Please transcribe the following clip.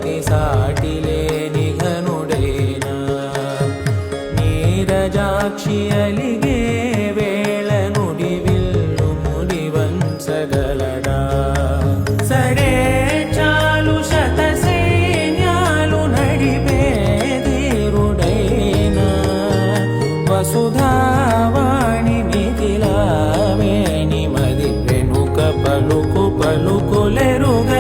పతి సాటి లేని ఘనుడైనా నీరజాక్షి అలిగే వేళ నుడి విల్లు ముడి వంచగలడా సడే చాలు శత సైన్యాలు నడిపే ధీరుడైనా వసుధావాణి మిథిలావేణి మది వెనుక పలుకు పలుకులెరుగ